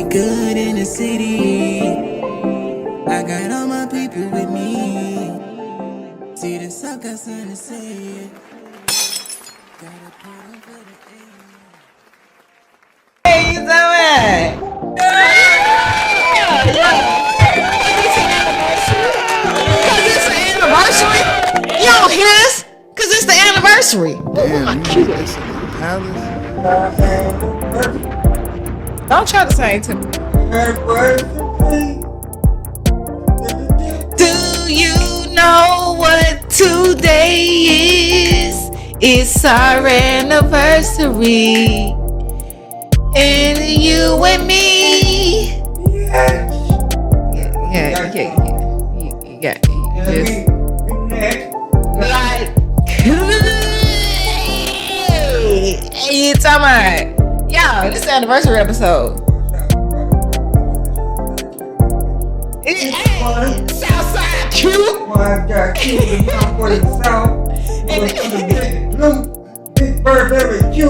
good in the city. I got all my people with me. See the suckers in the city. Gotta put up for the Hey, you doing? Cause it's the anniversary. You don't hear this? Cause it's the anniversary. Damn, you did this in the palace? Don't try to sing to me. Do you know what today is? It's our anniversary. And you and me. Yeah. Just like, hey, you talking about? Yo, this is the anniversary episode. Southside Q. Big Burberry Q.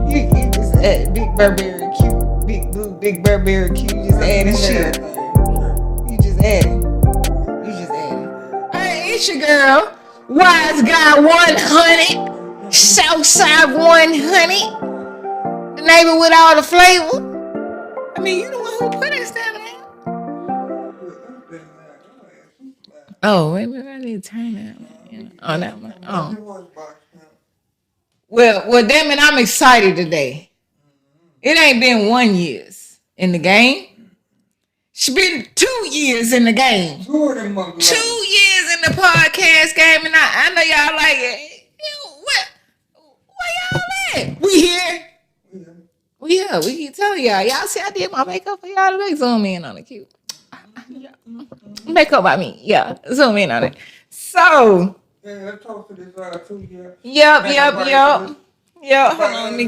You just add Big Burberry Q. Big Burberry Q. You just adding shit. You just adding. Hey, it's your girl, Wise Guy 100. Southside 100. The neighbor with all the flavor. I mean, you the one who put it down there. Oh, wait a minute, I need to turn that one. On that one. Oh. Well, damn it, I'm excited today. It ain't been 1 year in the game. It's been 2 years in the game. 2 years in the podcast game, and I know y'all like it. Where y'all at? We here. We keep telling y'all. Y'all see I did my makeup for y'all today. Zoom in on it, cute. Makeup by me. Yeah, zoom in on it. So. Let's talk to this 2 years. Yep. Hold on, let me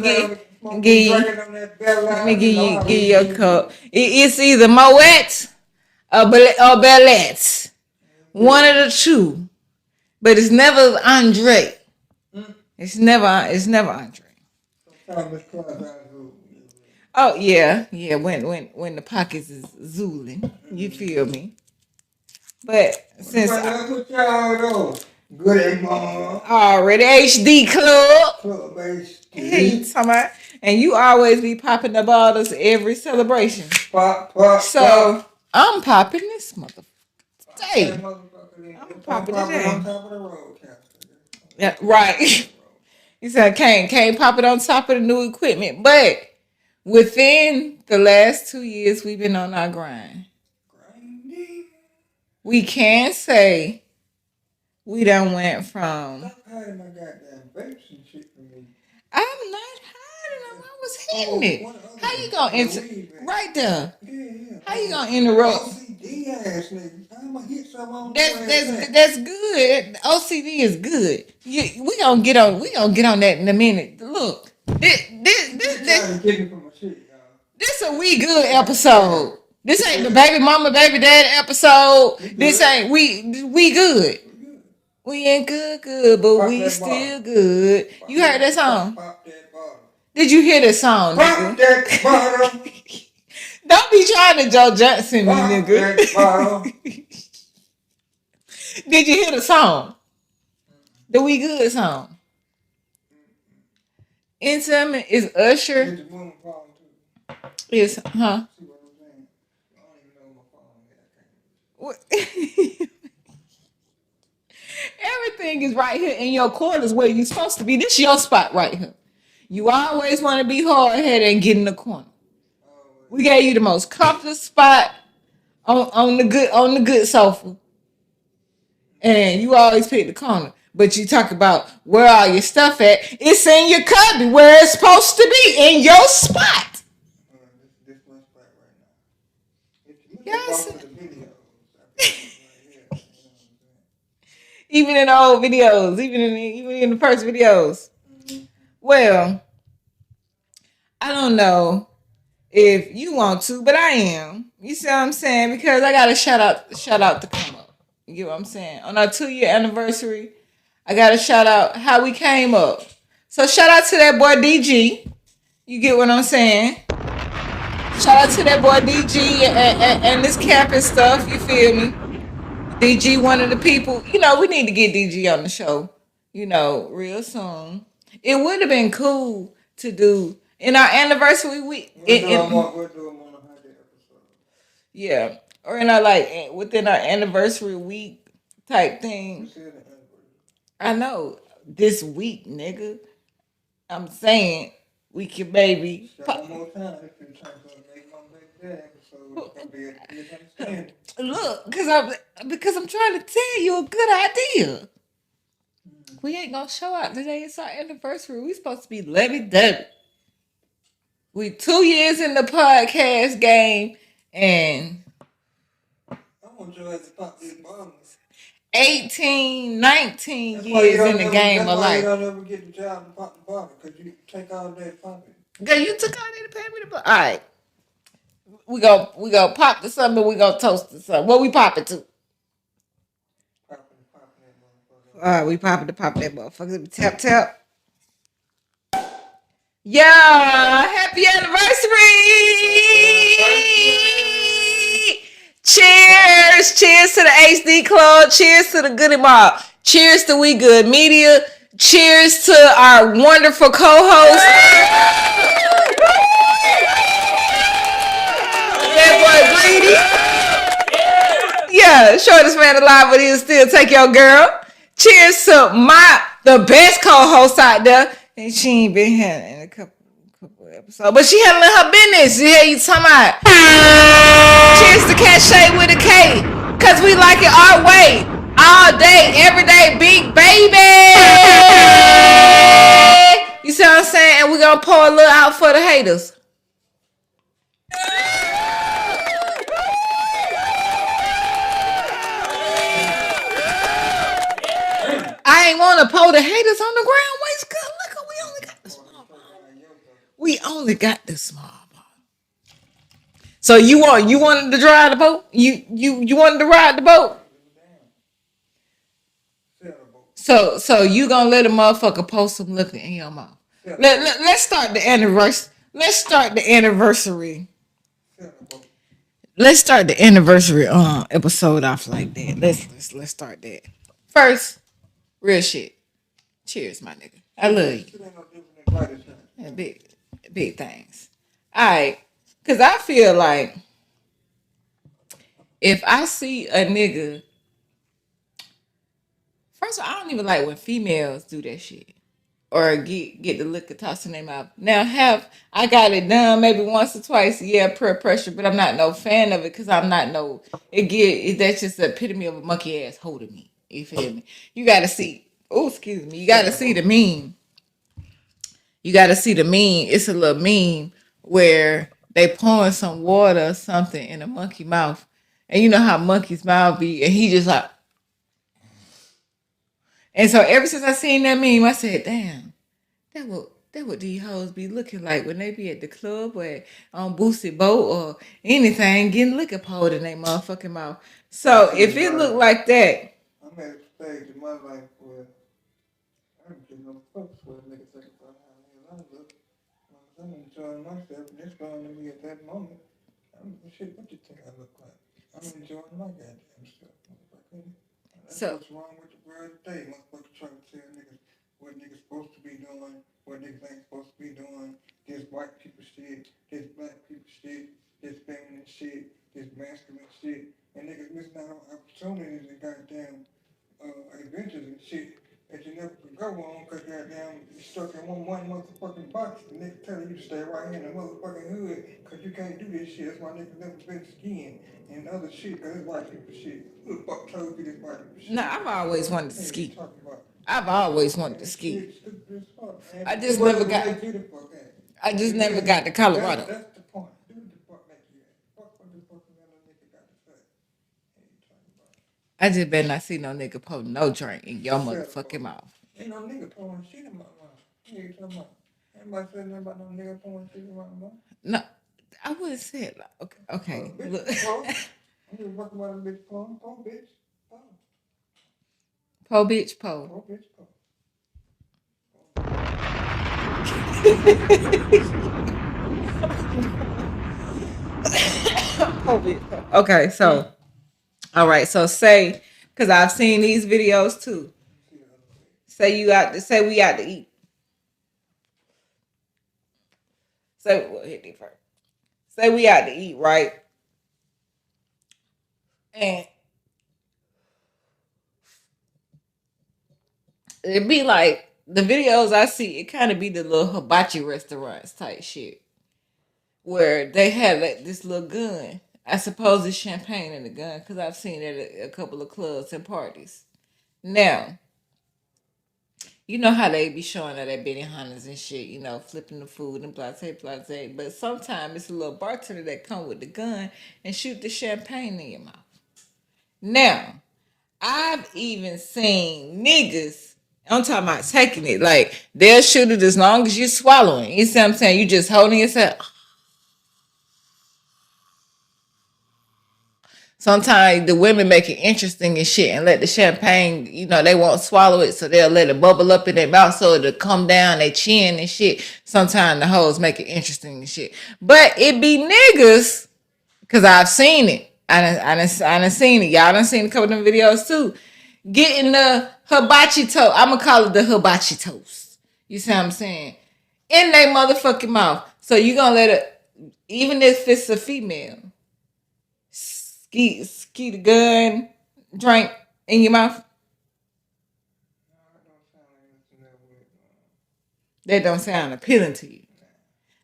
give you a cup. It's either Moet or Belette. One of the two. But it's never Andre. It's never Andre. Oh yeah. When the pockets is zooling, you feel me? But since Good mom. Already HD Club HD. Hey, and you always be popping the bottles every celebration. Pop. So I'm popping this motherfucker today. I'm popping today. On top of the road, yeah, right. You said can't pop it on top of the new equipment, but within the last 2 years, we've been on our grind. We can say we done went from. Stop hiding my goddamn vapes and shit from me. I'm not hiding them. I was hitting it. How you gonna enter? Right there. Yeah. How you gonna interrupt? OCD ass nigga. I'm gonna hit some on That's good. OCD is good. We gonna get on that in a minute. Look, this a we good episode. This ain't the baby mama, baby daddy episode. This ain't we good. We ain't good, but we still good. You heard that song? Pop that bottle. Did you hear that song, nigga? Pop that bottle. Don't be trying to Joe Johnson me, nigga. That bottle. Did you hear the song? The We Good song. Intimate is Usher. Is huh? Everything is right here in your corners where you're supposed to be. This is your spot right here. You always want to be hard-headed and get in the corner. We gave you the most comfortable spot on the good sofa. And you always pick the corner. But you talk about where all your stuff at. It's in your cubby where it's supposed to be, in your spot. This my spot right now. Yes. Even in the old videos, even in the first videos. Well, I don't know if you want to, but I am. You see what I'm saying? Because I got a shout out to come up. You get what I'm saying? On our 2-year anniversary, I got to shout out how we came up. So shout out to that boy DG. You get what I'm saying? Shout out to that boy DG and this camping stuff. You feel me? DG, one of the people. You know, we need to get DG on the show. You know, real soon. It would have been cool to do in our anniversary week. We'll do them on a 100 episode. Yeah, or in our like within our anniversary week type We thing. said the anniversary. I know this week, nigga. I'm saying we can maybe. Say one more time. If you're trying to make my baby episode, it's gonna be a good understanding. Look, because I'm trying to tell you a good idea. We ain't gonna show out today. It's our anniversary. We supposed to be lovey-dovey. We 2 years in the podcast game and I want your ass to pop these bottles. 18, 19 That's why you years don't in the ever- game that's of why you life. don't ever get the job to pop the bottle because you take all day to pop it. Girl, you took all that to pay me to all right. We go pop to something. We gonna toast to something. What we pop it to? Popping that motherfucker. All right, we pop that motherfucker. Tap tap. Yeah, happy anniversary! Cheers! Cheers to the HD Club. Cheers to the Goody Mob. Cheers to We Good Media. Cheers to our wonderful co-host. That boy Greedy. Yeah, shortest man alive, but he'll still take your girl. Cheers to the best co-host out there. And she ain't been here in a couple episodes. But she handling her business. Yeah, you talking about. Cheers to Cachet with a K. Cause we like it our way. All day, every day, big baby. You see what I'm saying? And we gonna pour a little out for the haters. I ain't want to pour the haters on the ground. Waste good liquor. We only got the small bottle. We only got the small bottle. So you wanted to drive the boat? You wanted to ride the boat? So you gonna let a motherfucker pour some liquor in your mouth? Let's start the anniversary. Let's start the anniversary. Let's start the anniversary episode off like that. Let's start that. First, real shit. Cheers, my nigga. I love you. Yeah, big things. Alright. Cause I feel like if I see a nigga, first of all, I don't even like when females do that shit. Or get the liquor tossed in their mouth. Now I got it done maybe once or twice, yeah, peer pressure, but I'm not no fan of it because I'm not no that's just the epitome of a monkey ass holding me. You feel me? You gotta see. Oh, excuse me. You gotta see the meme. You gotta see the meme. It's a little meme where they pouring some water or something in a monkey mouth. And you know how monkey's mouth be, and he just like. And so ever since I seen that meme, I said, damn, that what these hoes be looking like when they be at the club or on Boosted Boat or anything, getting liquor poured in their motherfucking mouth. So if it look like that. I'm at a stage in my life where I don't give no fucks what a nigga think about how I look. I'm enjoying myself, and it's going to me at that moment. Shit, what you think I look like? I'm enjoying my goddamn self, motherfucker. That's what's wrong with the world today. Motherfuckers trying to tell niggas what niggas supposed to be doing, what niggas ain't supposed to be doing. This white people shit, this black people shit, this feminine shit, this masculine shit. And niggas missing out on opportunities and goddamn adventures and shit that you never could go on because goddamn you stuck in one motherfucking box. The nigga telling you to stay right here in the motherfucking hood because you can't do this shit. That's why niggas never been skiing and other shit because it's white people shit. Who the fuck told you this white people shit? No, I've always wanted to ski. About? I've always wanted to ski. I just What never does got. it make you the fuck at? I just never got to Colorado. That's the point. Who the fuck make you at? Fuck what the fuck that nigga got to say? What you talking about? I just better not see no nigga pour no drink in your motherfucking mouth. Ain't no nigga pouring shit in my mouth. What you talking about? Anybody said nothing about no nigga pouring shit in my mouth? No, I wouldn't say it. Like, okay. Bitch, Look. pour. I'm just fucking about a bitch pouring. Pour, bitch. Pour. Po bitch po. Pour, bitch. Pour. Okay, so all right, so say because I've seen these videos too. Say we out to eat. Say well, hit me first. Say we out to eat, right? And it be like the videos I see, it kind of be the little hibachi restaurants type shit where they have like this little gun. I suppose it's champagne in the gun because I've seen it at a couple of clubs and parties. Now, you know how they be showing that at Benny Hunters and shit, flipping the food and blase blase. But sometimes it's a little bartender that come with the gun and shoot the champagne in your mouth. Now, I've even seen niggas. I'm talking about taking it. Like they'll shoot it as long as you're swallowing. You see what I'm saying? You just holding yourself. Sometimes the women make it interesting and shit and let the champagne, they won't swallow it, so they'll let it bubble up in their mouth so it'll come down their chin and shit. Sometimes the hoes make it interesting and shit. But it be niggas, because I've seen it. I done seen it. Y'all done seen a couple of them videos too. Getting the hibachi toast. I'm going to call it the hibachi toast. You see what I'm saying? In their motherfucking mouth. So you going to let it, even if it's a female, ski the gun, drink in your mouth. That don't sound appealing to you.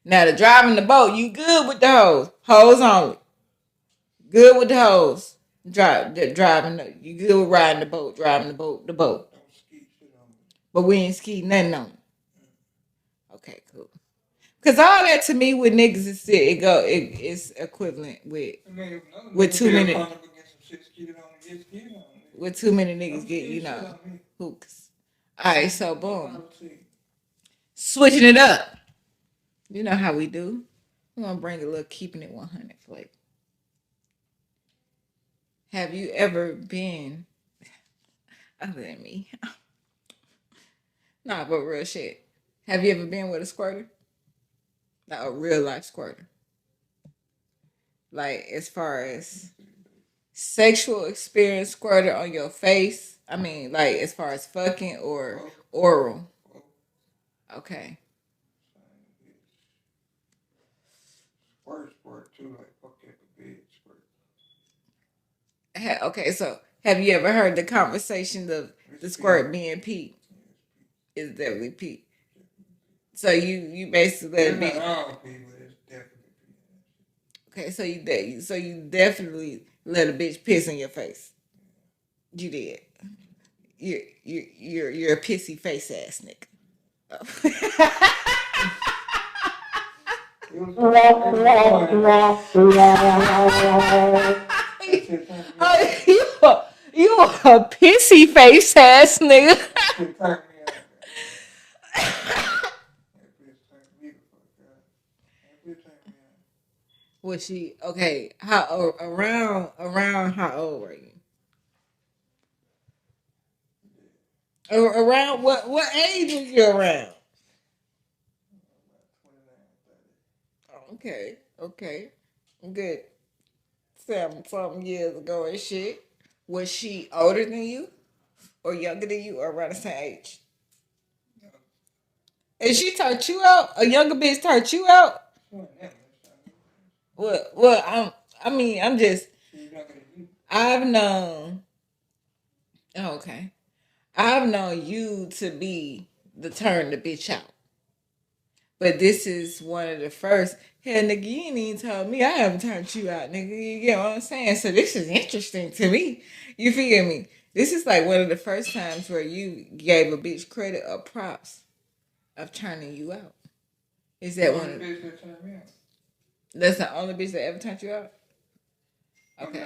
Now the driving the boat, you good with the hose. Hose only. Good with the hose. Driving. You good with riding the boat, driving the boat. But we ain't ski nothing on it. Okay, cool. Cause all that to me with niggas is it's equivalent with too many with too many niggas get hooks. Alright, so boom. Switching it up. You know how we do. I'm gonna bring a little keeping it 100 flavor. Have you ever been other than me? Nah, but real shit. Have you ever been with a squirter? Like a real life squirter. Like as far as sexual experience squirter on your face. I mean, like as far as fucking or oral. Okay. Too, like fuck at the bed squirt. Okay, so have you ever heard the conversation of the squirt being Pete? Is definitely Pete. So you basically let it be. All people, it's definitely Okay, so you definitely let a bitch piss in your face. You did. You're a pissy face ass nigga. Oh, you a pissy face ass nigga. Was she okay? How around how old were you? Around what age was you around? Okay, okay, good. Some years ago and shit. Was she older than you, or younger than you, or around the same age? And she taught you out. A younger bitch taught you out. Well, I'm just. I've known. Oh, okay. I've known you to be the turn the bitch out. But this is one of the first. Hell, nigga, you ain't even told me I haven't turned you out, nigga. You get what I'm saying? So this is interesting to me. You feel me? This is like one of the first times where you gave a bitch credit or props of turning you out. Is that one? That's the only bitch that ever turned you out? Okay.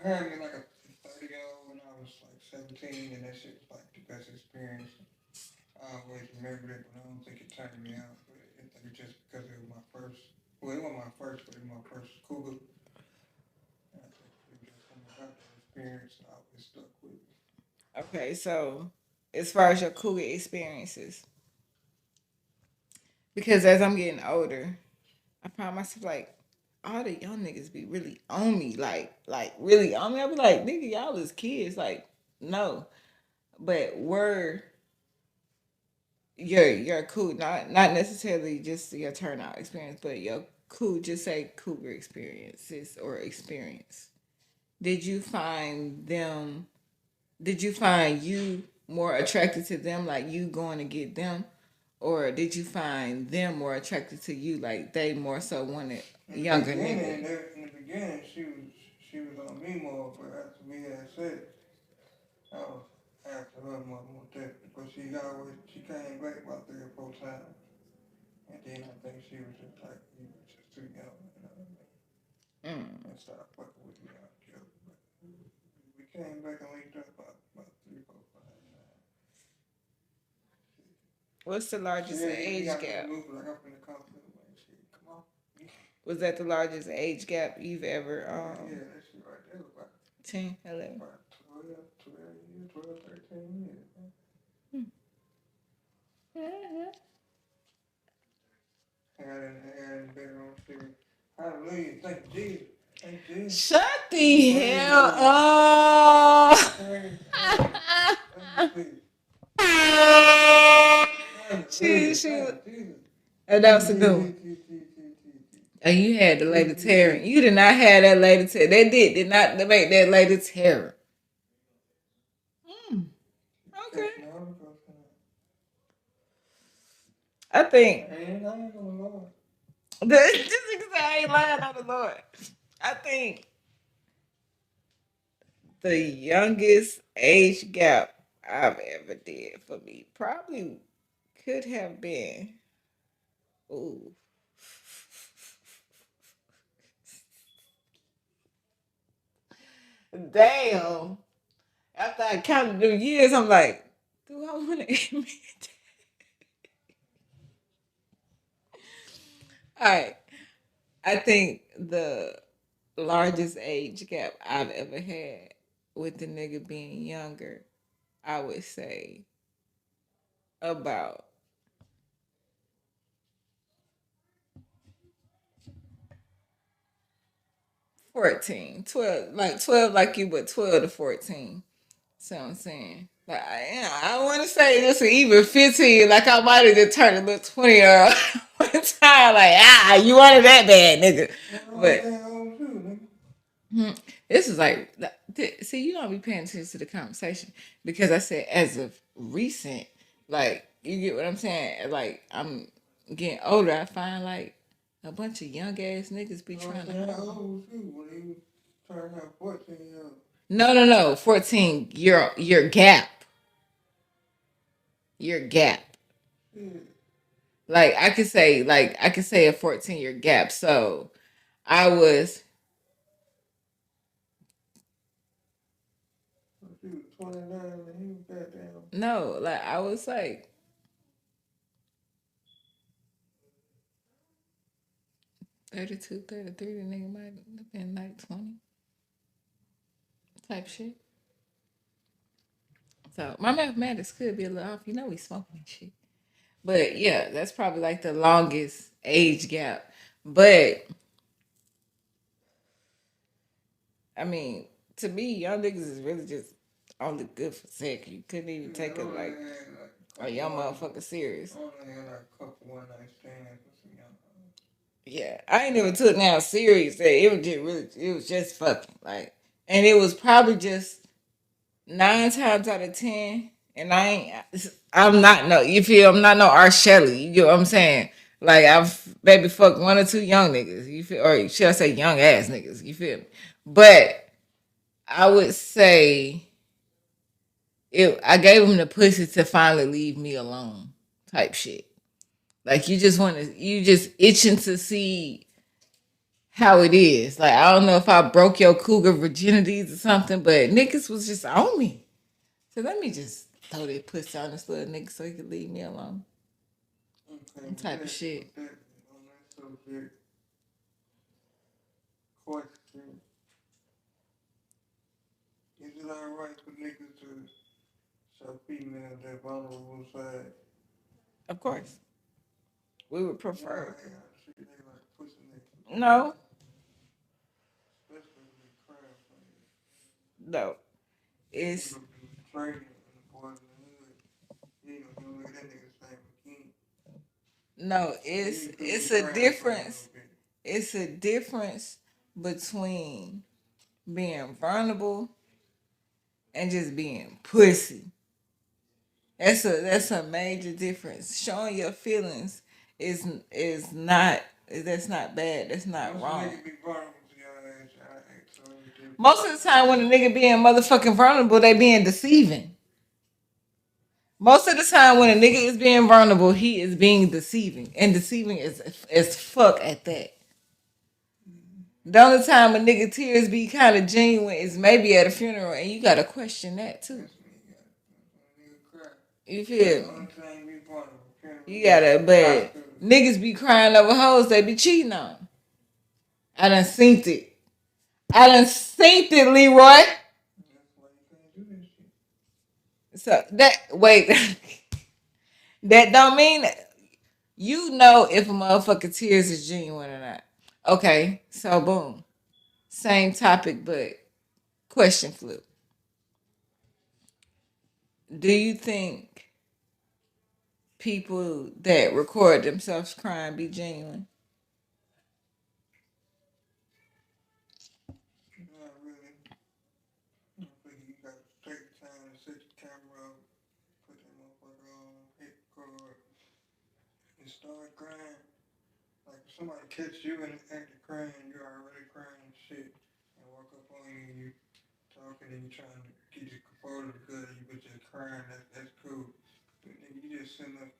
I had me like a 30-year-old when I was like 17, and that shit was like the best experience. I always remember it, but I don't think it turned me out. But I think it's just because it was my first. Well, it wasn't my first, but it was my first cougar. And I think it was just something about that experience that always stuck with me. Okay, so as far as your cougar experiences, because as I'm getting older, I find myself like all the young niggas be really on me, like really on me. I be like, nigga, y'all is kids, like no, but we're you're cool, not necessarily just your turnout experience, but your cool, just say cougar experiences or experience. Did you find them? Did you find you more attracted to them, like you going to get them, or did you find them more attracted to you, like they more so wanted younger nigga? In the beginning, she was on me more, but after we had sex, I was after her more definitely. But she came back about 3 or 4 times, and then I think she was just like, you was just too young, you know what I mean? And started fucking with me altogether. But we came back and linked up about 3, 4, 5 times. What's the She largest he age got me gap? moving like I'm finna come through, man. Shit, come on. Was that the largest age gap you've ever Yeah, that shit right there was about, 10, 11? about 12 years, 12, 13 years, man. I got in the bedroom singing, hallelujah, thank you, Jesus. Thank you, Jesus. Shut the Praise hell God. up. Praise God. Thank you, Jesus. she Hallelujah, she thank you, Jesus. and that was the new one. And you had the lady tearing. You did not have that lady tear. They did not make that lady terror. Okay. I think just because I ain't lying on the Lord. I think the youngest age gap I've ever did for me probably could have been, ooh, damn. After I counted them years, I'm like, do I want to admit that? All right. I think the largest age gap I've ever had with the nigga being younger, I would say about 14, 12, like 12 like you, but 12 to 14. See what I'm saying? Like, I want to say this or even 15, like I might have just turned a little 20-year old one time, like, you wanted that bad, nigga. But this is like, see, you don't be paying attention to the conversation because I said as of recent, like, you get what I'm saying? Like, I'm getting older, I find like a bunch of young ass niggas be trying to. How old was you when he was turning out 14 years old? No, 14. Your gap. Your gap. Yeah. Like I could say a 14-year gap. So I was She was 29 and he was goddamn. no, like I was like 32, 33. The nigga might have been like 20 type shit. So my mathematics could be a little off. You know we smoking and shit. But yeah, that's probably like the longest age gap. But I mean, to me, young niggas is really just only good for sex. You couldn't even take it like a young motherfucker serious. I only had like a couple one night stands with some young. Yeah, I ain't never took now serious. It was just really, it was just fucking like, and it was probably just 9 times out of 10. And I'm not no, you feel? I'm not no R. Shelley. You get what I'm saying? Like I've maybe fucked one or two young niggas. You feel? Or should I say young ass niggas? You feel me? But I would say I gave him the pussy to finally leave me alone, type shit. Like you just itching to see how it is. Like I don't know if I broke your cougar virginities or something, but niggas was just on me. So let me just throw that pussy on this little nigga so he could leave me alone. Okay, Type of shit. on that subject, question: is it alright for niggas to show females their vulnerable side? Of course, we would Y'all prefer. shit, they like pussy niggas. No, No, it's Trading in the boys in the hood. You ain't gonna look at that nigga the same again. no, You could be it's a crying for a little difference. bit. It's a difference between being vulnerable and just being pussy. That's a major difference. Showing your feelings is not that's not bad. That's not Once a wrong. nigga be vulnerable to your ass, I act so different. Most of the time, when a nigga being motherfucking vulnerable, they being deceiving. Most of the time, when a nigga is being vulnerable, he is being deceiving, and deceiving is as fuck at that. The only time a nigga tears be kind of genuine is maybe at a funeral, and you gotta question that too. That's when you got nigga cry. You That's feel the me? only time you vulnerable. You gotta, but niggas be crying over hoes they be cheating on. I done seen it. I done seen it, Leroy. That's why you can't do this shit. So that wait, that don't mean you know if a motherfucker tears is genuine or not. Okay, so boom, same topic, but question flip. Do you think people that record themselves crying be genuine? Not really. I think you gotta take the time to set the camera up, put that motherfucker on, hit record, and start crying. Like if somebody catch you in the act of crying, you're already crying and shit, and walk up on you and you talking and you trying to get your composure because you but just crying, that's cool. But nigga, you just sitting up,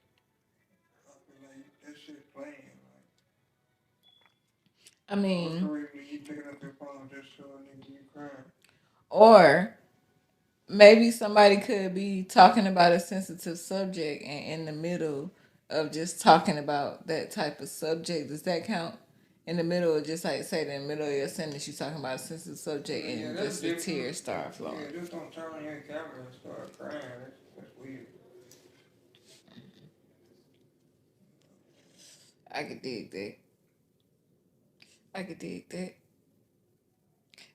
I feel like that shit playing. Like, I what's the mean, reason you picking up your phone just so a nigga you crying? or maybe somebody could be talking about a sensitive subject and in the middle of just talking about that type of subject, does that count? In the middle of just like say in the middle of your sentence you talking about a sensitive subject and Yeah, that's just the different. tears start flowing. Yeah, just don't turn on your camera and start crying. That's weird. I could dig that. I could dig that.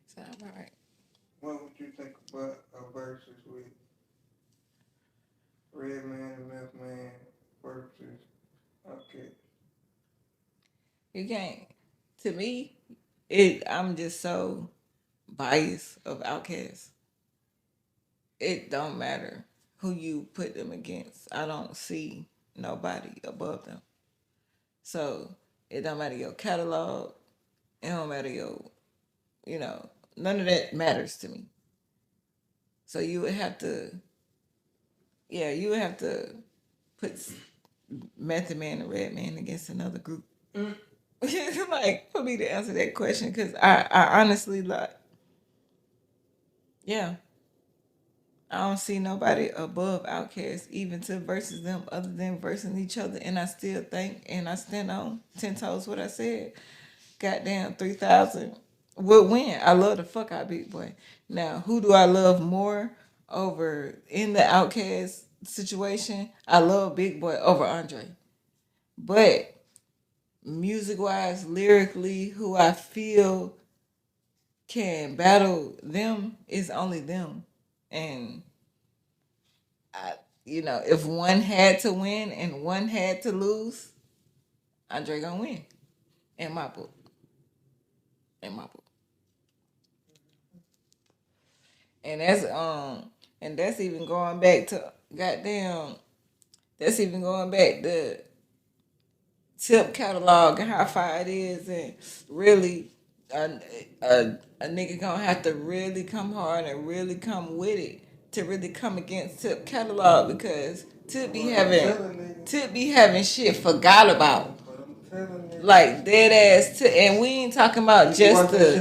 Sound right. What would you think about a versus with Red Man and Left Man versus okay? You can't. To me, it. I'm just so biased of outcasts. It don't matter who you put them against. I don't see nobody above them. So it don't matter your catalog. It don't matter your, you know, none of that matters to me. So you would have to, yeah, you would have to put Method Man and Red Man against another group. Like for me to answer that question, because I honestly like, yeah, I don't see nobody above Outkast even to versus them other than versing each other. And I still think, and I stand on 10 toes what I said. Goddamn 3,000 would win. I love the fuck out Big Boy. Now, who do I love more over in the Outcast situation? I love Big Boy over Andre. But music wise, lyrically, who I feel can battle them is only them. And I, if one had to win and one had to lose, Andre gonna win. In my book. In my book. And that's even going back to goddamn that's even going back to tip catalog and how far it is and really a nigga gonna have to really come hard and really come with it to really come against tip catalog because tip be having shit forgot about. Like dead ass and we ain't talking about just the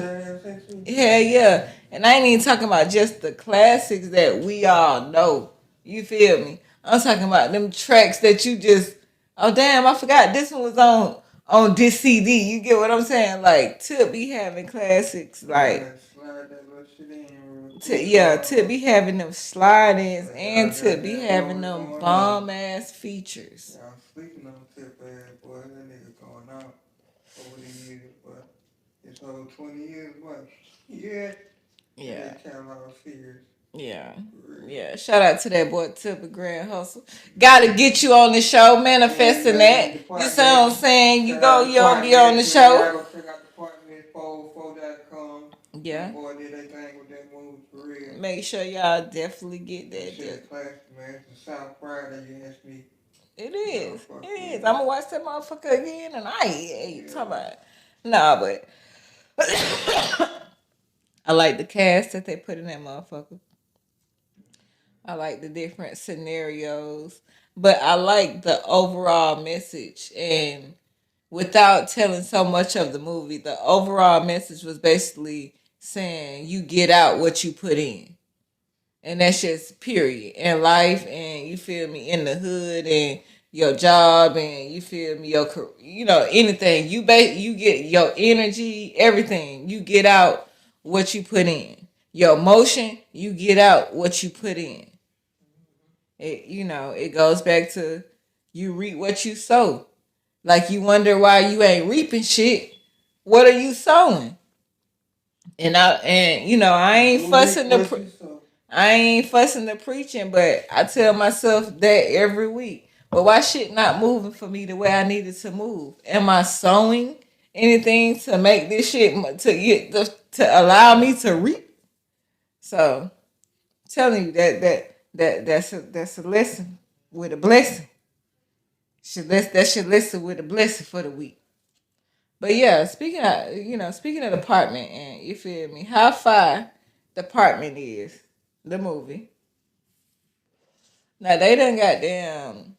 hell yeah. And I ain't even talking about just the classics that we all know. You feel me? I'm talking about them tracks that you just, oh damn, I forgot this one was on this CD. You get what I'm saying? Like to be having classics like to be having them slide-ins and to be having them bomb ass features. I'm sleeping on Tip ass, boy. That nigga going out over the years, boy. His whole 20 years, boy. Yeah. Yeah. They count our fears. Yeah. For real. Yeah. Shout out to that boy Tipper Grand Hustle. Gotta get you on the show, manifesting that. The You see what I'm partners. saying? Check out the You gonna be on the partners, man. show. Y'all go check out the partners, 404.com. Yeah. Them boy did they thing with that movie for real. Make sure y'all definitely get That that. shit is classic, man. It's the South Pride that you asked me. It Y'all is. fuck It with is. it. I'm gonna watch that motherfucker again tonight. Hey, you Yeah. talking about? Nah, but I like the cast that they put in that motherfucker. I like the different scenarios, but I like the overall message. And without telling so much of the movie, the overall message was basically saying you get out what you put in. And that's just period in life, and you feel me, in the hood, and your job, and you feel me, your anything you get your energy, everything you get out what you put in, your emotion you get out what you put in. It goes back to you reap what you sow. Like, you wonder why you ain't reaping shit. What are you sowing? I ain't fussing I ain't fussing the preaching, but I tell myself that every week. But why shit not moving for me the way I needed to move? Am I sowing anything to make this shit to allow me to reap? So, telling you that's a lesson with a blessing. That's your lesson with a blessing for the week. But yeah, speaking of the apartment, and you feel me, how far the apartment is, the movie. Now they done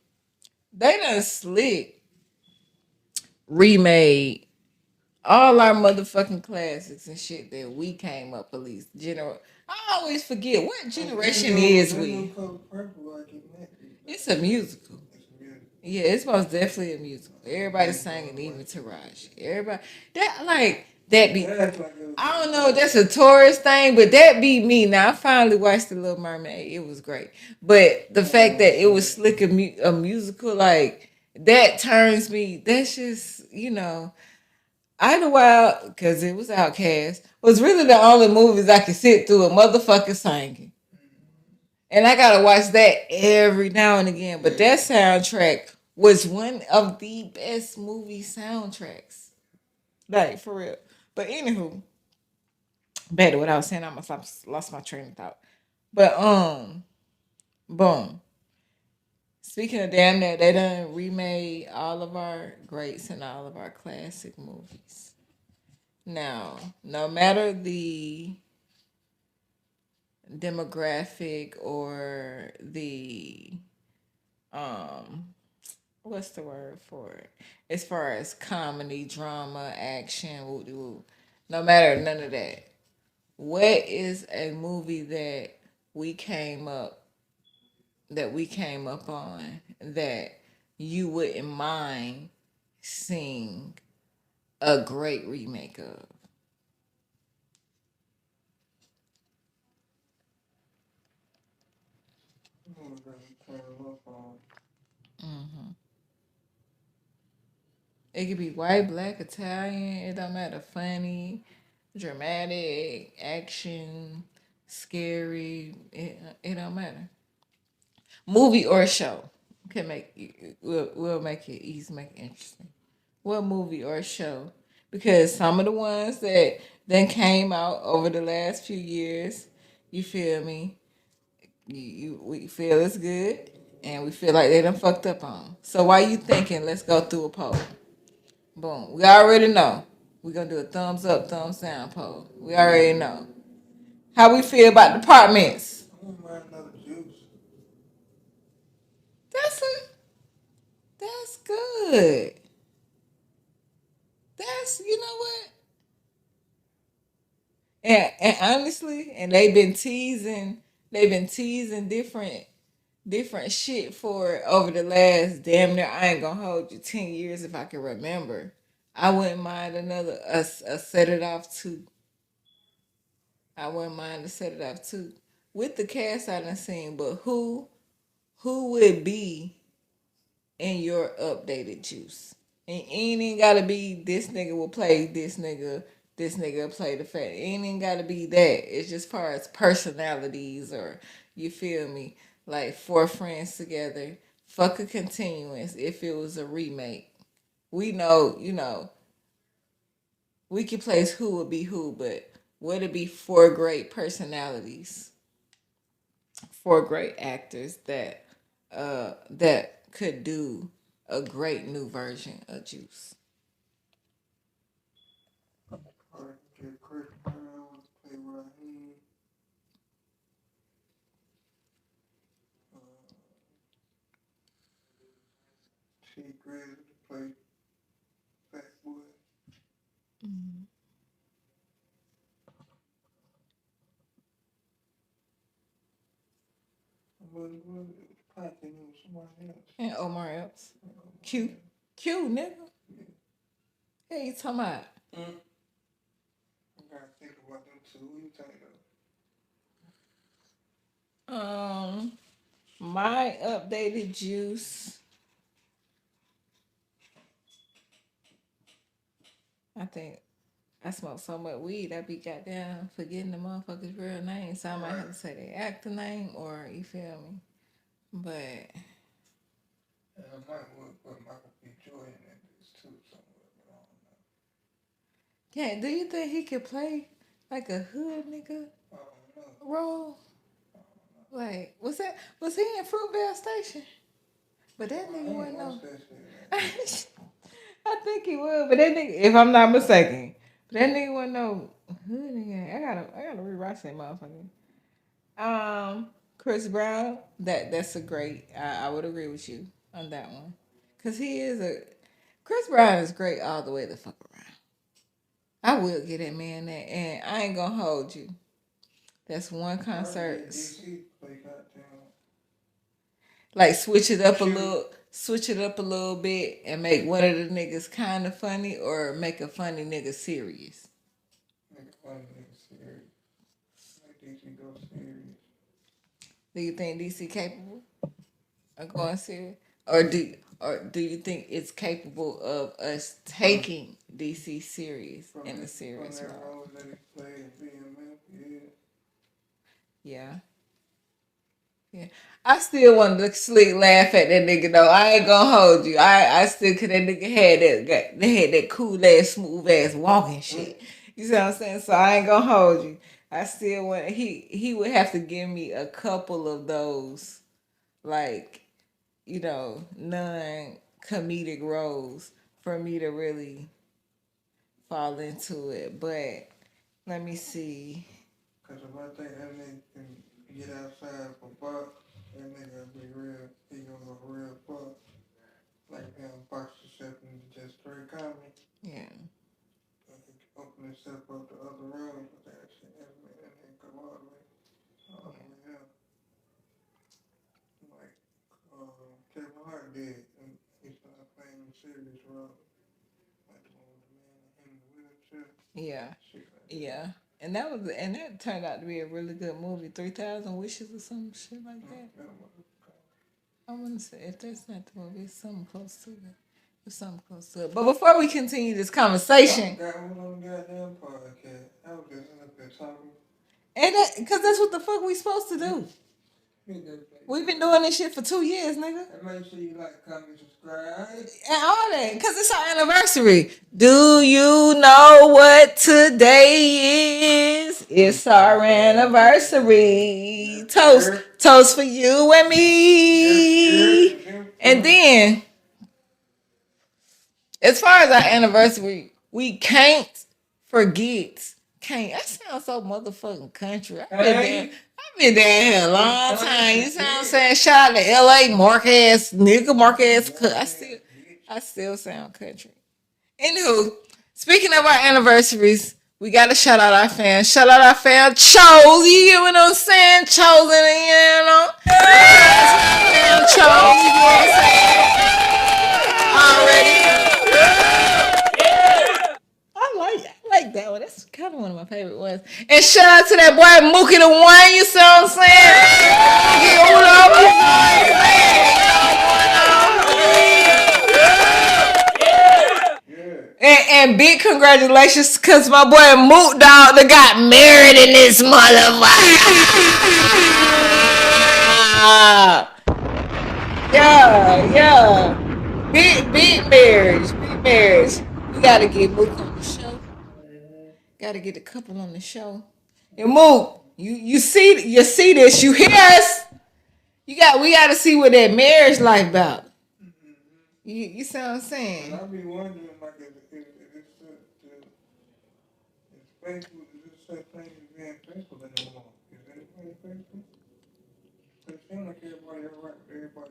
slick remade all our motherfucking classics and shit that we came up at least. I always forget what generation is we. It's a musical. Yeah, it's most definitely a musical. Everybody singing, even Taraji. Everybody that be. I don't know if that's a tourist thing, but that be me. Now I finally watched The Little Mermaid. It was great, but the fact that it was slick a musical like that turns me. That's just Idlewild, because it was Outcast, was really the only movies I could sit through a motherfucker singing. And I gotta watch that every now and again. But that soundtrack was one of the best movie soundtracks. Like, for real. But anywho, back to what I was saying, I must have lost my train of thought. But boom. Speaking of damn that, they done remade all of our greats and all of our classic movies. Now, no matter the demographic or the um what's the word for it, as far as comedy, drama, action, no matter none of that, what is a movie we came up we came up on that you wouldn't mind seeing a great remake of? Mm-hmm. It could be white, black, Italian. It don't matter. Funny, dramatic, action, scary. It don't matter. Movie or show can we'll make it easy, make it interesting. What movie or show? Because some of the ones that then came out over the last few years, you feel me? We feel it's good, and we feel like they done fucked up on. So why you thinking? Let's go through a poll. Boom. We already know. We're gonna do a thumbs up, thumbs down poll. We already know. How we feel about departments. That's a that's good. That's what? And honestly, and they've been teasing different shit for over the last damn near, I ain't gonna hold you, 10 years if I can remember. I wouldn't mind a set it off too. I wouldn't mind to set it off too. With the cast I done seen, but who would be in your updated juice? And it ain't gotta be this nigga will play this nigga this nigga play the fat. It ain't even gotta be that. It's just far as personalities or you feel me? Like 4 friends together. Fuck a continuance if it was a remake. We know, we can place who would be who, but would it be 4 great personalities? 4 great actors that could do a great new version of Juice. Or get Chris Brown to play Raheem. T. Grizzly to play Fat Boy. What Pac and somebody else. And Omar Epps. Q. Nigga. Hey, you talking about? I gotta think about them two. Who you talking about? My updated Juice. I think I smoke so much weed, I be goddamn forgetting the motherfucker's real name. So I might have to say the actor name or you feel me. But I might would put Michael B. Jordan in this too somewhere, but I don't know. yeah, do you think he could play like a hood nigga I don't know. role? Like, was he in Fruitvale Station? But that nigga wasn't no. I think he would, but that nigga, if I'm not mistaken, that nigga wasn't no hood nigga. I gotta rewatch that motherfucker. Chris Brown, that's a great. I would agree with you on that one, cause Chris Brown is great all the way the fuck around. I will get that man that, and I ain't gonna hold you. That's one concert. Like switch it up a little bit, and make one of the niggas kind of funny, or make a funny nigga serious. Make a funny nigga serious. Make DC go serious. Do you think DC capable of going serious, or do you think it's capable of us taking DC serious in a serious role? Yeah. Yeah. I still want to slick laugh at that nigga though. I ain't gonna hold you. I still cause that nigga had that cool ass, smooth ass walking shit. You see what I'm saying? So I ain't gonna hold you. I still want he would have to give me a couple of those, like, non-comedic roles for me to really fall into it. But let me see. Cause if I think that nigga can get outside for buck, that nigga be real. He gonna go real buck. Like him box himself into just straight comedy. Yeah. Open himself up to other roles with that shit. That nigga come all the way up. Like Kevin Hart did, and he started playing a serious role. Like the one with the man in the wheelchair. Yeah. Shit like Yeah. And that turned out to be a really good movie. 3,000 Wishes or some shit like that. I want to say, if that's not the movie, it's something close to it. It's something close to it. But before we continue this conversation, I got one on the goddamn podcast. I was just up there talking. and because that's what the fuck we supposed to do. We've been doing this shit for 2 years, nigga. And make sure you like, comment, subscribe. And all that, because it's our anniversary. Do you know what today is? It's our anniversary. Toast for you and me. And then, as far as our anniversary, we can't forget. That sounds so motherfucking country. I've been down here a long time. You see what I'm saying? Shout out to LA, Marquez. I still sound country. Anywho, speaking of our anniversaries, we gotta shout out our fans. Shout out our fan Chose. You get what I'm saying? Chosen, Chose, you know what I'm saying? Already. I like that one. That's kind of one of my favorite ones. And shout out to that boy Mookie the One. You see what I'm saying? And big congratulations, cause my boy Moot Dog that got married in this motherfucker. Yeah. Big marriage, big marriage. We gotta get Mook on the show. Gotta get a couple on the show. And Mook, you see this, you hear us? We gotta see what that marriage life about. You see what I'm saying? And I be wondering, like, is faithful, is this such thing as being faithful anymore? Is anybody faithful? It seems like everybody just doing what they want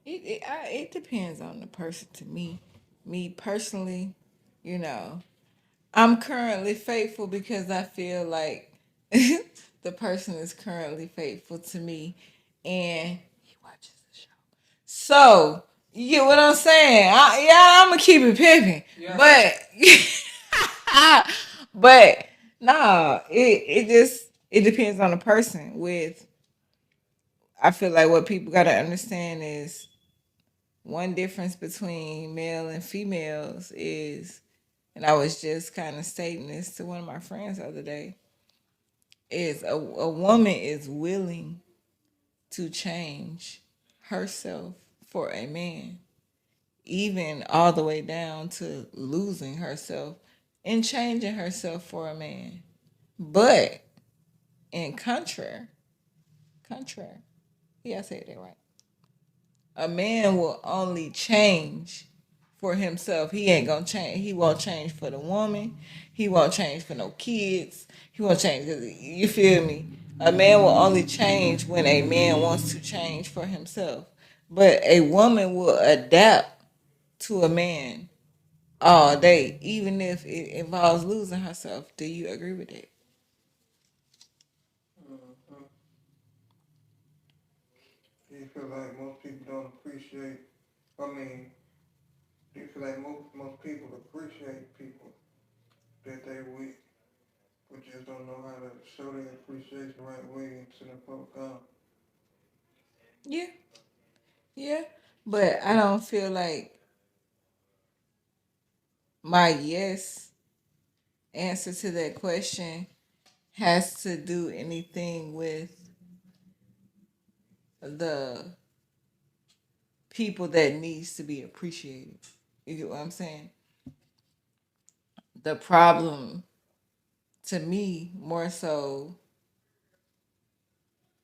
to do. It depends on the person. To me personally, you know, I'm currently faithful because I feel like the person is currently faithful to me, and he watches the show. So you get what I'm saying? I'm gonna keep it pimping, yeah. But nah, it depends on the person. I feel like what people gotta understand is one difference between male and females is, and I was just kind of stating this to one of my friends the other day, is a woman is willing to change herself for a man, even all the way down to losing herself and changing herself for a man. But in contrary, yeah, I said that right. A man will only change for himself. He ain't gonna change. He won't change for the woman. He won't change for no kids. He won't change. You feel me? A man will only change when a man wants to change for himself. But a woman will adapt to a man all day, even if it involves losing herself. Do you agree with that? Mm-hmm. Do you feel like most people don't appreciate, I mean, do you feel like most people appreciate people that they with, but just don't know how to show their appreciation the right way and send them folks out? Yeah, yeah. But I don't feel like my yes answer to that question has to do anything with the people that needs to be appreciated. You get what I'm saying? The problem to me more so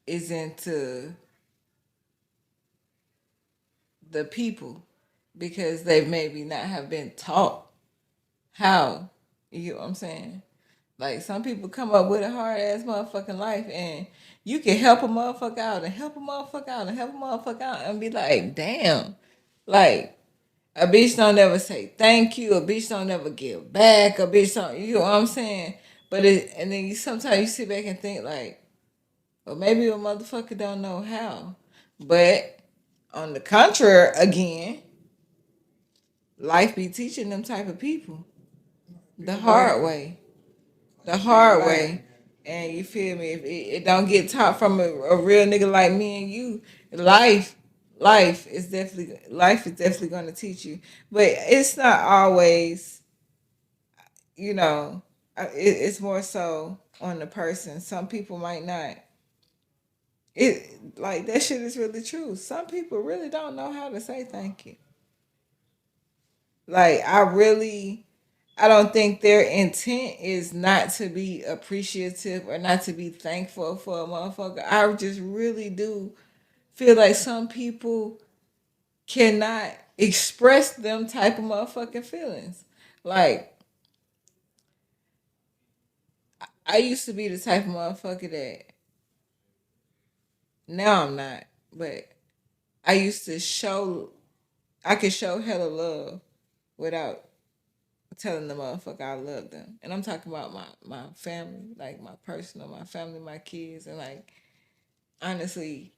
isn't to the people because they maybe not have been taught how. You get what I'm saying? Like some people come up with a hard ass motherfucking life and you can help a motherfucker out and help a motherfucker out and help a motherfucker out and be like, damn. Like a bitch don't never say thank you, a bitch don't never give back, a bitch don't, you know what I'm saying? And then sometimes you sit back and think like, well maybe a motherfucker don't know how. But on the contrary, again, life be teaching them type of people the hard way. The hard way. And you feel me? If it don't get taught from a real nigga like me and you, life, life is definitely going to teach you. But it's not always, you know, it's more so on the person. Some people might not. It like that shit is really true. Some people really don't know how to say thank you. Like I don't think their intent is not to be appreciative or not to be thankful for a motherfucker. I just really do feel like some people cannot express them type of motherfucking feelings. Like I used to be the type of motherfucker that now I'm not, but I used to I could show hella love without telling the motherfucker I love them. And I'm talking about my family, like my family, my kids, and like honestly,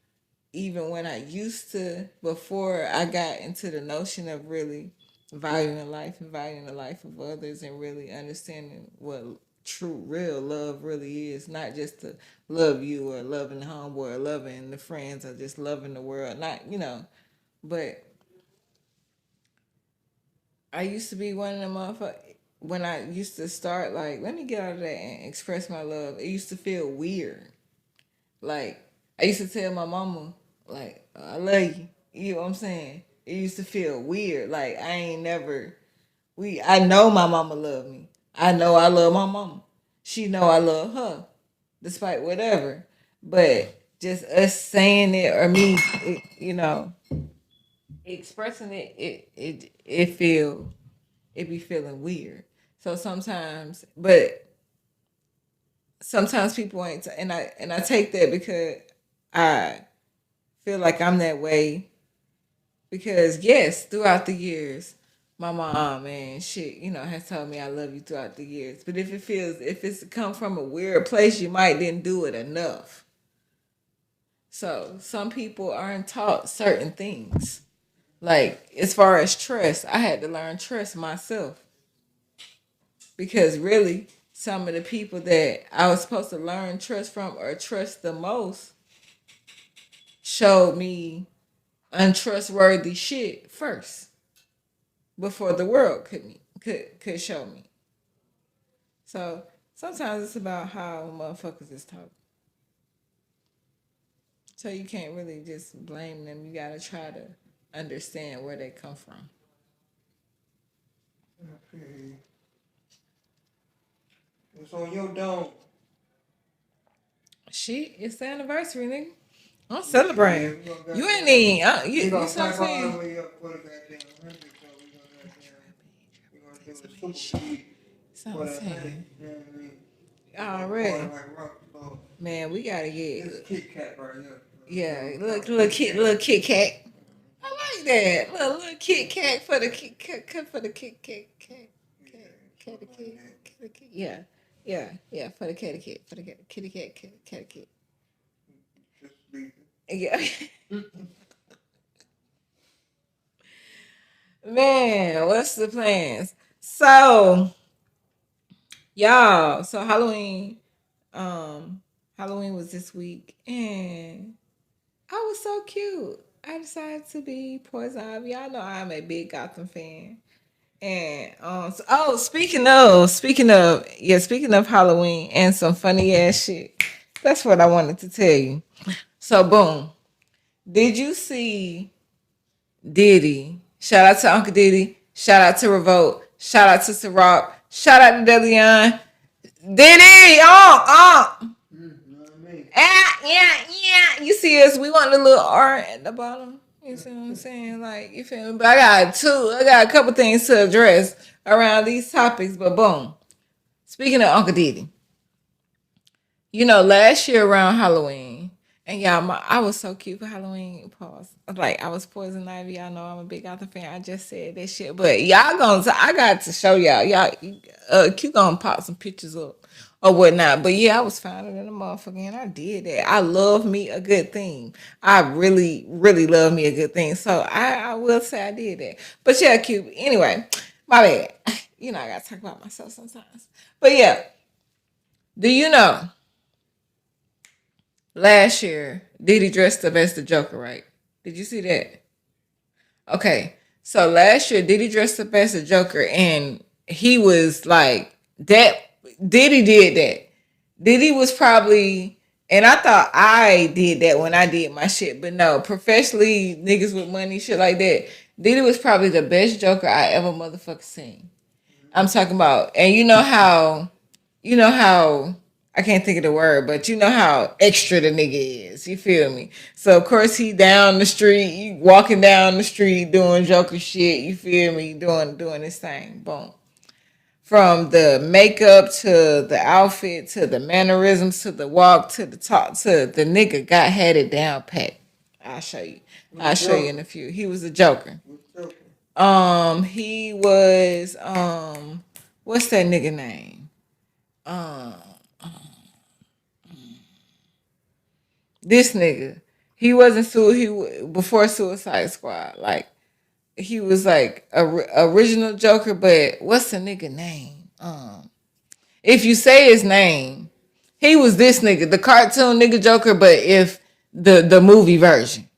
even when I used to, before I got into the notion of really valuing life and valuing the life of others and really understanding what true, real love really is, not just to love you or loving the homeboy or loving the friends or just loving the world, not, but I used to be one of them motherfuckers. When I used to start, like, let me get out of that and express my love, it used to feel weird. Like, I used to tell my mama, like, I love you. You know what I'm saying? It used to feel weird. Like, I ain't never, I know my mama love me. I know I love my mama. She know I love her, despite whatever. But just us saying it or me, expressing it, it be feeling weird. So sometimes people ain't, and I take that because I feel like I'm that way because yes, throughout the years, my mom and shit, has told me I love you throughout the years. But if it's come from a weird place, you might didn't do it enough. So some people aren't taught certain things. Like as far as trust, I had to learn trust myself because really some of the people that I was supposed to learn trust from or trust the most showed me untrustworthy shit first before the world could show me. So sometimes it's about how motherfuckers is taught. So you can't really just blame them. You gotta try to understand where they come from. Okay. What's on your dome? Shit, it's the anniversary, nigga. I'm celebrating. You ain't even. We You gonna see what I'm pipe all the saying? way up for the goddamn 100, so we gonna do a super beat So for I'm the 100. saying. You know what I mean? Already. Like rock, so Man, we gotta this get. Kit Kat right here. Yeah, little Kit Kat. I like that. Little Kit Kat for the Kit Kat. Kitty cat. Yeah, for the kitty cat, for the kitty cat, kitty cat. Just beat Yeah. Man, what's the plans? So, y'all, so Halloween was this week and I was so cute. I decided to be Poison Ivy. Y'all know I'm a big Gotham fan. And speaking of Halloween and some funny ass shit. That's what I wanted to tell you. So boom. Did you see Diddy? Shout out to Uncle Diddy. Shout out to Revolt. Shout out to Ciroc. Shout out to DeLeon. Diddy! Yeah. You see us? We want the little R at the bottom. You see what I'm saying? Like, you feel me? But I got a couple things to address around these topics. But boom. Speaking of Uncle Diddy, last year around Halloween, and y'all, I was so cute for Halloween. Pause. Like I was Poison Ivy. Y'all know I'm a big Gotham fan. I just said that shit, but I got to show y'all. Q gonna pop some pictures up or whatnot. But yeah, I was finer than a motherfucker, and I did that. I love me a good thing. I really, really love me a good thing. So I will say I did that. But yeah, Q. Anyway, my bad. I gotta talk about myself sometimes. But yeah, do you know? Last year, Diddy dressed up as the Joker, right? Did you see that? Okay. So last year, Diddy dressed up as the Joker, and he was like, that. Diddy did that. Diddy was probably, and I thought I did that when I did my shit, but no, professionally, niggas with money, shit like that. Diddy was probably the best Joker I ever motherfucking seen. I'm talking about, and you know how I can't think of the word, but you know how extra the nigga is. You feel me? So of course he down the street, walking down the street doing Joker shit. You feel me? Doing his thing. Boom. From the makeup to the outfit to the mannerisms to the walk to the talk to the nigga had it down pat. I'll show you. I'll show you in a few. He was a Joker. He was what's that nigga name? Um, this nigga. He wasn't before Suicide Squad. Like he was like a original Joker, but what's the nigga name? If you say his name, he was this nigga, the cartoon nigga Joker, but if the movie version,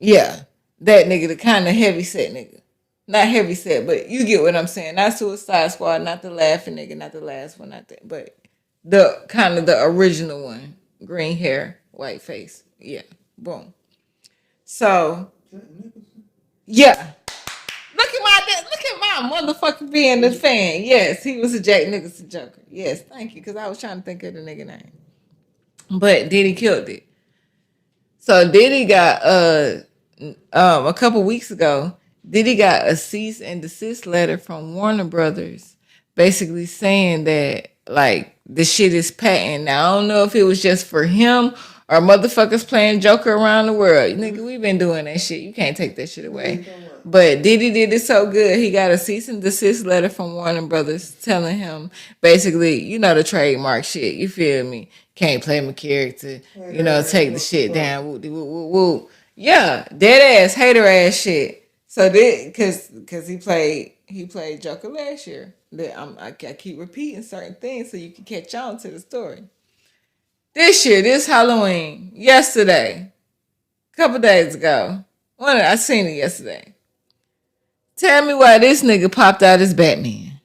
yeah, that nigga, the kind of heavy set nigga. Not heavy set, but you get what I'm saying. Not Suicide Squad, not the laughing nigga, not the last one, not that, but the kind of the original one. Green hair, white face. Yeah. Boom. So yeah. Look at my motherfucker being the fan. Yes, he was a Jack Nicholson Joker. Yes, thank you. Cause I was trying to think of the nigga name. But Diddy killed it. So Diddy got a couple weeks ago, Diddy got a cease and desist letter from Warner Brothers, basically saying that like the shit is patent. Now I don't know if it was just for him or motherfuckers playing Joker around the world. Nigga, we've been doing that shit. You can't take that shit away. But Diddy did it so good. He got a cease and desist letter from Warner Brothers telling him basically, you know, the trademark shit. You feel me? Can't play my character. You know, take the shit down. Woo, woo, woo, woo. Yeah, dead ass, hater ass shit. So that because he played Joker last year. I keep repeating certain things so you can catch on to the story. This year, this Halloween, yesterday, a couple days ago, I seen it yesterday. Tell me why this nigga popped out as Batman.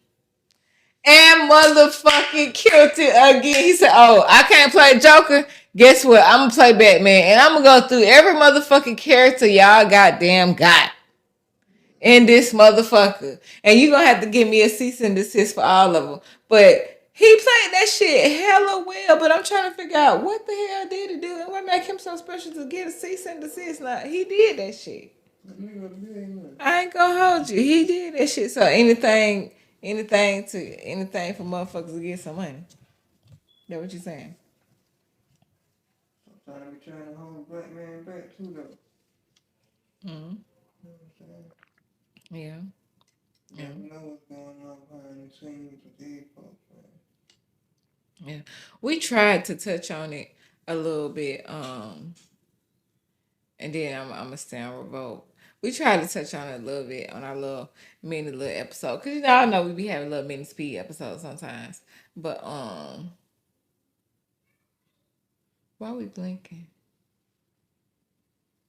And motherfucking killed it again. He said, oh, I can't play Joker. Guess what? I'm going to play Batman. And I'm going to go through every motherfucking character y'all goddamn got in this motherfucker. And you going to have to give me a cease and desist for all of them. But he played that shit hella well. But I'm trying to figure out what the hell did he do and what made him so special to get a cease and desist. Now, he did that shit. I ain't gonna hold you. He did that shit. So anything for motherfuckers to get some money. That what you saying? Sometimes we trying to hold black man back too though. Mm-hmm. You know what I'm saying? Yeah. You never know what's going on behind the scenes with these folks, man. Yeah. We tried to touch on it a little bit, and then I'm gonna stay on revolt. We tried to touch on it a little bit on our little episode. Cause y'all know we be having little mini speed episodes sometimes. But why are we blinking?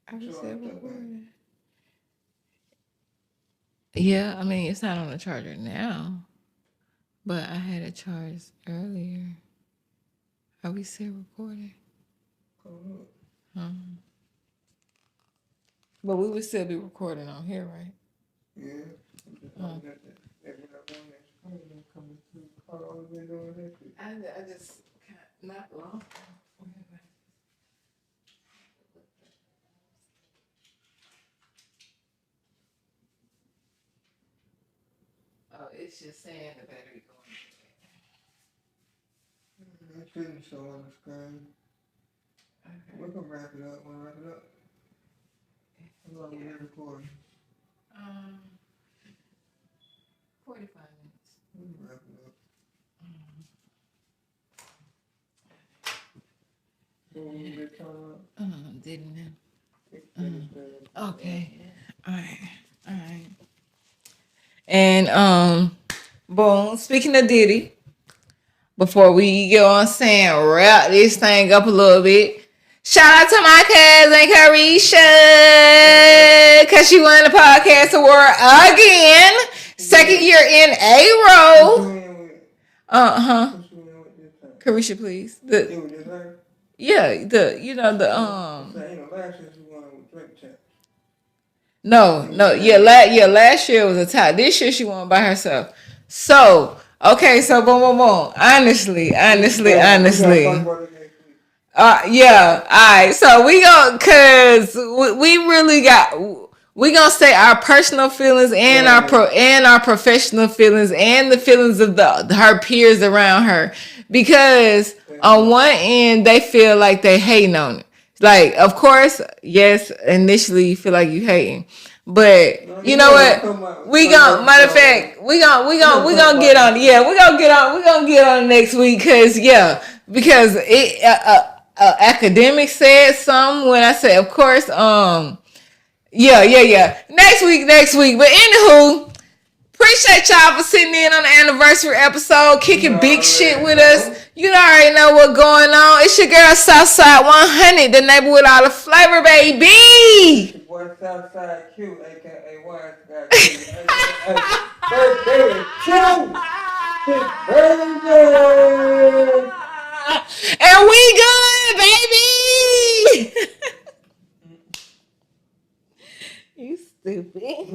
I was still recording. Yeah, I mean it's not on the charger now. But I had it charged earlier. Are we still recording? But we would still be recording on here, right? Yeah. I just not long. Oh, it's just saying the battery going. It shouldn't show on the screen. Okay. We're gonna wrap it up. Wanna wrap it up? How long are we recording? 45 minutes. We can wrap it up. Didn't okay. All right. And boom. Speaking of Diddy, before we go on saying wrap this thing up a little bit, shout out to my cousin Carisha, cause she won the podcast award again, second year in a row. Carisha, please. Last year was a tie. This year she won by herself. So, okay, so boom. Honestly. Alright. So we gonna say our personal feelings and our professional feelings and the feelings of her peers around her, because on one end they feel like they hating on it. Like, of course, yes, initially you feel like you hating, but you know what? We gonna get on. Yeah, we gonna get on next week, because it academic said something when I said, of course, next week. But anywho, appreciate y'all for sitting in on the anniversary episode, kicking big shit with us. You already know what's going on. It's your girl Southside 100, the neighbor with all the flavor, baby. Southside Q, aka Wise Guy Q, aka Birthday Q. Big baby. And we good, baby. You stupid.